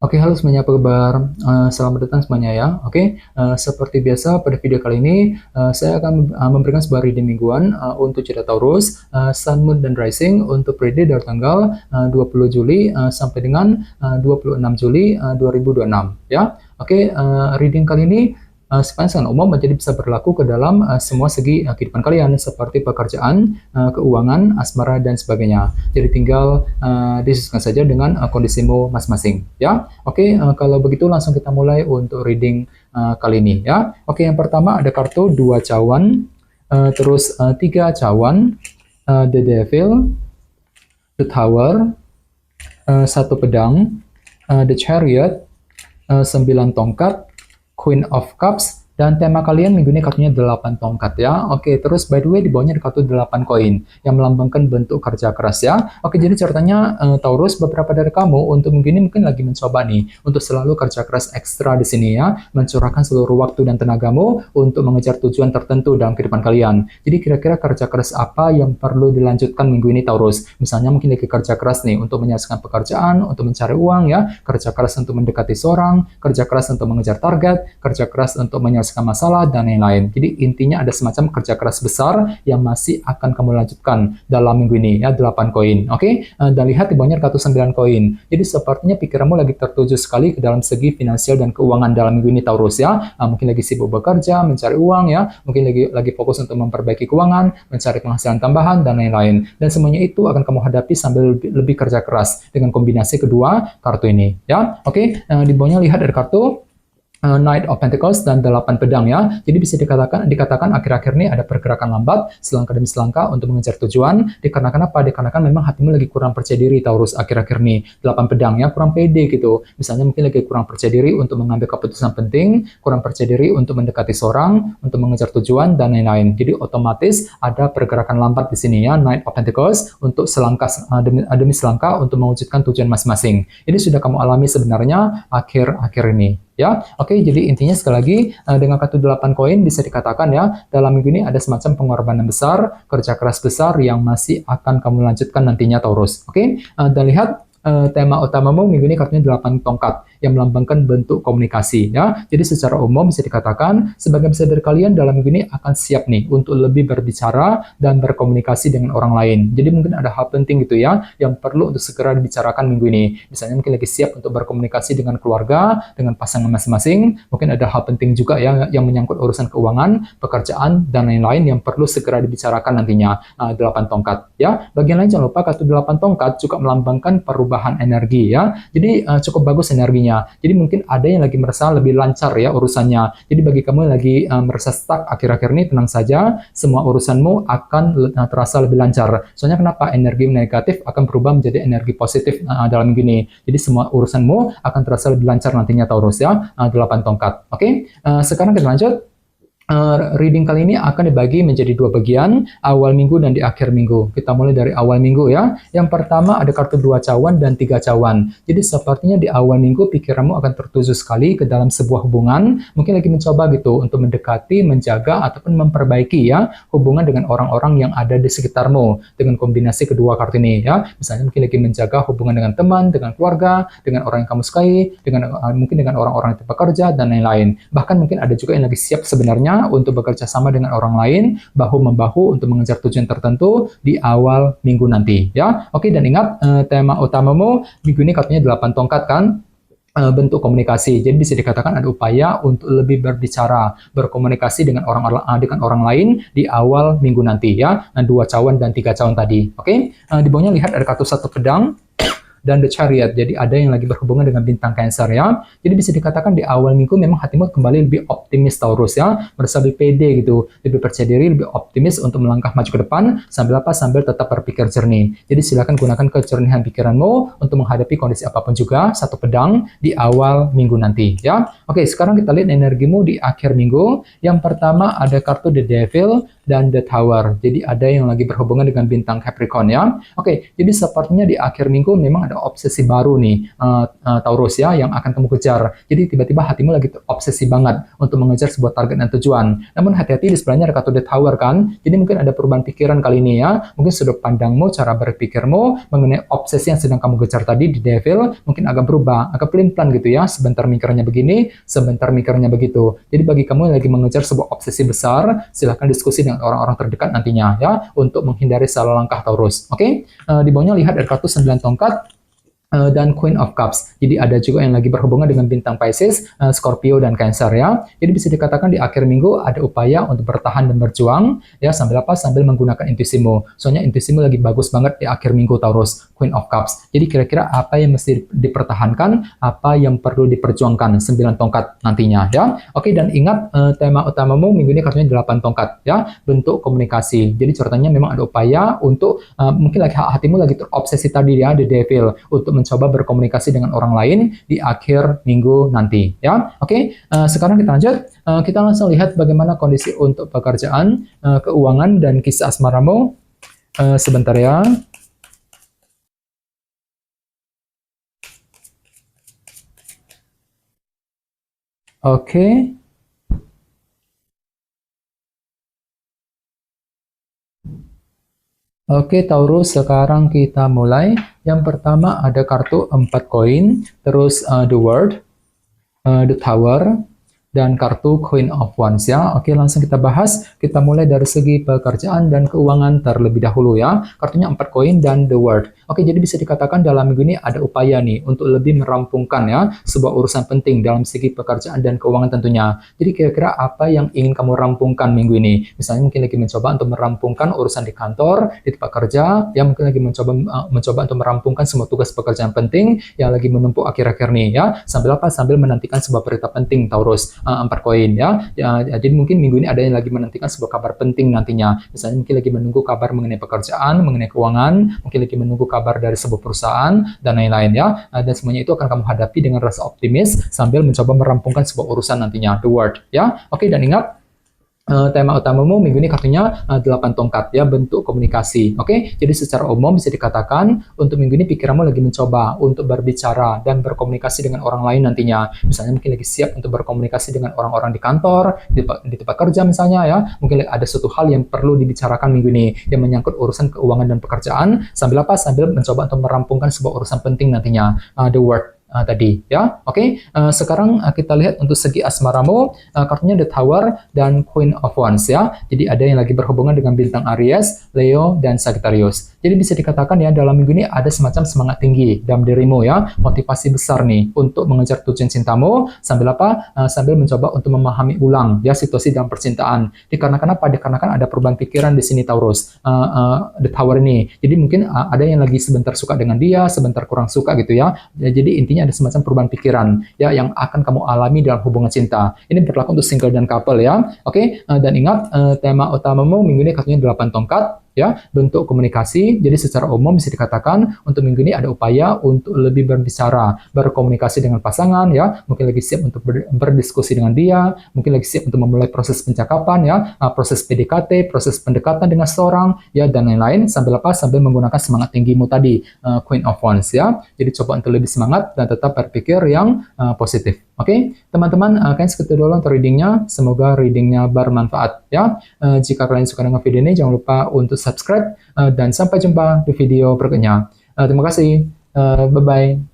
Oke, halo semuanya, apa kabar? Selamat datang semuanya ya. Oke, seperti biasa pada video kali ini saya akan memberikan sebuah reading mingguan untuk zodiak Taurus, Sun, Moon, dan Rising untuk periode dari tanggal 20 Juli sampai dengan 26 Juli 2026 ya. Oke, reading kali ini sepanjang umum menjadi bisa berlaku ke dalam semua segi kehidupan kalian seperti pekerjaan, keuangan, asmara dan sebagainya. Jadi tinggal disesuaikan saja dengan kondisimu masing-masing ya. Oke, kalau begitu langsung kita mulai untuk reading kali ini ya. Oke, yang pertama ada kartu 2 cawan, terus 3 cawan, The Devil, The Tower, 1 pedang, The Chariot, 9 tongkat, Queen of Cups, dan tema kalian minggu ini kartunya 8 tongkat ya. Oke, terus by the way di bawahnya ada kartu 8 koin yang melambangkan bentuk kerja keras ya. Oke, jadi ceritanya Taurus, beberapa dari kamu untuk minggu ini mungkin lagi mencoba nih untuk selalu kerja keras ekstra di sini ya, mencurahkan seluruh waktu dan tenagamu untuk mengejar tujuan tertentu dalam kehidupan kalian. Jadi kira-kira kerja keras apa yang perlu dilanjutkan minggu ini Taurus? Misalnya mungkin lagi kerja keras nih untuk menyelesaikan pekerjaan, untuk mencari uang ya, kerja keras untuk mendekati seorang, kerja keras untuk mengejar target, kerja keras untuk menyelesaikan masalah, dan lain-lain. Jadi intinya ada semacam kerja keras besar yang masih akan kamu lanjutkan dalam minggu ini ya, 8 koin. Oke, dan lihat di bawahnya kartu 9 koin. Jadi sepertinya pikiranmu lagi tertuju sekali ke dalam segi finansial dan keuangan dalam minggu ini Taurus ya. Mungkin lagi sibuk bekerja, mencari uang ya, mungkin lagi fokus untuk memperbaiki keuangan, mencari penghasilan tambahan dan lain-lain. Dan semuanya itu akan kamu hadapi sambil lebih kerja keras dengan kombinasi kedua kartu ini ya. Oke, di bawahnya lihat ada kartu Knight of Pentacles dan 8 pedang ya. Jadi bisa dikatakan akhir-akhir ini ada pergerakan lambat selangkah demi selangkah untuk mengejar tujuan. Dikarenakan apa? Dikarenakan memang hatimu lagi kurang percaya diri Taurus akhir-akhir ini. 8 pedang ya, kurang pede gitu. Misalnya mungkin lagi kurang percaya diri untuk mengambil keputusan penting, kurang percaya diri untuk mendekati seorang, untuk mengejar tujuan dan lain-lain. Jadi otomatis ada pergerakan lambat di sini ya, Knight of Pentacles untuk selangkah demi selangkah untuk mewujudkan tujuan masing-masing. Ini sudah kamu alami sebenarnya akhir-akhir ini. Ya, oke, jadi intinya sekali lagi dengan kartu 8 koin bisa dikatakan ya, dalam minggu ini ada semacam pengorbanan besar, kerja keras besar yang masih akan kamu lanjutkan nantinya Taurus. Oke, dan lihat tema utamamu minggu ini kartunya 8 tongkat yang melambangkan bentuk komunikasi ya. Jadi secara umum bisa dikatakan sebagian besar dari kalian dalam minggu ini akan siap nih untuk lebih berbicara dan berkomunikasi dengan orang lain. Jadi mungkin ada hal penting gitu ya yang perlu untuk segera dibicarakan minggu ini. Misalnya mungkin lagi siap untuk berkomunikasi dengan keluarga, dengan pasangan masing-masing. Mungkin ada hal penting juga ya yang menyangkut urusan keuangan, pekerjaan dan lain-lain yang perlu segera dibicarakan nantinya. 8 tongkat ya. Bagian lain jangan lupa kartu 8 tongkat juga melambangkan perubahan energi ya. Jadi cukup bagus energinya. Jadi mungkin ada yang lagi merasa lebih lancar ya urusannya. Jadi bagi kamu yang lagi merasa stuck akhir-akhir ini, tenang saja, semua urusanmu akan terasa lebih lancar. Soalnya kenapa? Energi negatif akan berubah menjadi energi positif dalam minggu ini. Jadi semua urusanmu akan terasa lebih lancar nantinya Taurus ya. 8 tongkat. Oke, sekarang kita lanjut. Reading kali ini akan dibagi menjadi 2 bagian, awal minggu dan di akhir minggu. Kita mulai dari awal minggu ya. Yang pertama ada kartu 2 cawan dan 3 cawan. Jadi sepertinya di awal minggu pikiranmu akan tertuju sekali ke dalam sebuah hubungan. Mungkin lagi mencoba gitu untuk mendekati, menjaga, ataupun memperbaiki ya hubungan dengan orang-orang yang ada di sekitarmu. Dengan kombinasi kedua kartu ini ya. Misalnya mungkin lagi menjaga hubungan dengan teman, dengan keluarga, dengan orang yang kamu sukai, mungkin dengan orang-orang yang bekerja dan lain-lain. Bahkan mungkin ada juga yang lagi siap sebenarnya untuk bekerja sama dengan orang lain, bahu-membahu untuk mengejar tujuan tertentu di awal minggu nanti ya. Oke, dan ingat tema utamamu minggu ini kartunya 8 tongkat kan, bentuk komunikasi. Jadi bisa dikatakan ada upaya untuk lebih berbicara, berkomunikasi dengan orang lain di awal minggu nanti ya. 2 cawan dan 3 cawan tadi. Oke, di bawahnya lihat ada kartu 1 pedang dan The Chariot. Jadi ada yang lagi berhubungan dengan bintang Cancer ya. Jadi bisa dikatakan di awal minggu memang hatimu kembali lebih optimis Taurus ya, merasa lebih pede gitu, lebih percaya diri, lebih optimis untuk melangkah maju ke depan sambil apa? Sambil tetap berpikir jernih. Jadi silakan gunakan kejernihan pikiranmu untuk menghadapi kondisi apapun juga. 1 pedang di awal minggu nanti ya. Oke, sekarang kita lihat energimu di akhir minggu. Yang pertama ada kartu The Devil dan The Tower. Jadi ada yang lagi berhubungan dengan bintang Capricorn ya. Oke, jadi sepertinya di akhir minggu memang ada obsesi baru nih Taurus ya yang akan kamu kejar. Jadi tiba-tiba hatimu lagi obsesi banget untuk mengejar sebuah target dan tujuan. Namun hati-hati di sebelahnya ada kartu The Tower kan. Jadi mungkin ada perubahan pikiran kali ini ya. Mungkin sudut pandangmu, cara berpikirmu mengenai obsesi yang sedang kamu kejar tadi di Devil mungkin agak berubah, agak pelin-pelan gitu ya. Sebentar mikirnya begini, sebentar mikirnya begitu. Jadi bagi kamu yang lagi mengejar sebuah obsesi besar, silahkan diskusi dengan orang-orang terdekat nantinya ya untuk menghindari salah langkah Taurus. Oke? Di bawahnya lihat ada kartu 9 tongkat dan Queen of Cups. Jadi ada juga yang lagi berhubungan dengan bintang Pisces, Scorpio dan Cancer ya. Jadi bisa dikatakan di akhir minggu ada upaya untuk bertahan dan berjuang ya sambil apa? Sambil menggunakan intuisimu. Soalnya intuisimu lagi bagus banget di akhir minggu Taurus, Queen of Cups. Jadi kira-kira apa yang mesti dipertahankan, apa yang perlu diperjuangkan 9 tongkat nantinya ya. Oke, dan ingat tema utamamu minggu ini kartunya 8 tongkat ya, bentuk komunikasi. Jadi ceritanya memang ada upaya untuk mungkin lagi hatimu lagi terobsesi tadi ya, The Devil, untuk mencoba berkomunikasi dengan orang lain di akhir minggu nanti ya. Oke, sekarang kita lanjut. Kita langsung lihat bagaimana kondisi untuk pekerjaan, keuangan dan kisah asmaramu. Sebentar ya. Oke. Oke, Taurus, sekarang kita mulai. Yang pertama ada kartu 4 koin, terus The World, The Tower, dan kartu Queen of Wands ya. Oke, langsung kita bahas. Kita mulai dari segi pekerjaan dan keuangan terlebih dahulu ya. Kartunya 4 koin dan The World. Oke, jadi bisa dikatakan dalam minggu ini ada upaya nih untuk lebih merampungkan ya sebuah urusan penting dalam segi pekerjaan dan keuangan tentunya. Jadi kira-kira apa yang ingin kamu rampungkan minggu ini? Misalnya mungkin lagi mencoba untuk merampungkan urusan di kantor, di tempat kerja, ya mungkin lagi mencoba untuk merampungkan semua tugas pekerjaan penting yang lagi menumpuk akhir-akhir nih ya. Sambil apa? Sambil menantikan sebuah berita penting Taurus. 4 koin ya. Jadi mungkin minggu ini ada yang lagi menantikan sebuah kabar penting nantinya. Misalnya mungkin lagi menunggu kabar mengenai pekerjaan, mengenai keuangan, mungkin lagi menunggu kabar dari sebuah perusahaan dan lain-lain ya. Dan semuanya itu akan kamu hadapi dengan rasa optimis sambil mencoba merampungkan sebuah urusan nantinya. The Word ya. Oke, dan ingat tema utamamu minggu ini kartunya 8 tongkat ya, bentuk komunikasi. Oke, jadi secara umum bisa dikatakan untuk minggu ini pikiranmu lagi mencoba untuk berbicara dan berkomunikasi dengan orang lain nantinya. Misalnya mungkin lagi siap untuk berkomunikasi dengan orang-orang di kantor, di tempat kerja misalnya ya. Mungkin ada suatu hal yang perlu dibicarakan minggu ini yang menyangkut urusan keuangan dan pekerjaan. Sambil apa? Sambil mencoba untuk merampungkan sebuah urusan penting nantinya. The Word tadi ya. Oke, sekarang kita lihat untuk segi asmaramu, kartunya The Tower dan Queen of Wands ya. Jadi ada yang lagi berhubungan dengan bintang Aries, Leo dan Sagittarius. Jadi bisa dikatakan ya dalam minggu ini ada semacam semangat tinggi dalam dirimu ya, motivasi besar nih untuk mengejar tujuan cintamu sambil apa? Sambil mencoba untuk memahami ulang ya situasi dalam percintaan. Dikarenakan apa? Dikarenakan ada perubahan pikiran di sini Taurus. The Tower ini. Jadi mungkin ada yang lagi sebentar suka dengan dia, sebentar kurang suka gitu ya. Jadi intinya ada semacam perubahan pikiran ya yang akan kamu alami dalam hubungan cinta. Ini berlaku untuk single dan couple ya. Oke, dan ingat tema utamamu minggu ini kartunya 8 tongkat ya, bentuk komunikasi. Jadi secara umum bisa dikatakan untuk minggu ini ada upaya untuk lebih berbicara, berkomunikasi dengan pasangan ya, mungkin lagi siap untuk berdiskusi dengan dia, mungkin lagi siap untuk memulai proses pencakapan ya, proses PDKT, proses pendekatan dengan seorang ya, dan lain-lain sambil apa? Sambil menggunakan semangat tinggimu tadi, Queen of Wands ya. Jadi coba untuk lebih semangat dan tetap berpikir yang positif. Oke, teman-teman, kalian segitu dulu untuk readingnya. Semoga readingnya bermanfaat ya. Jika kalian suka dengan video ini, jangan lupa untuk subscribe dan sampai jumpa di video berikutnya. Terima kasih. Bye-bye.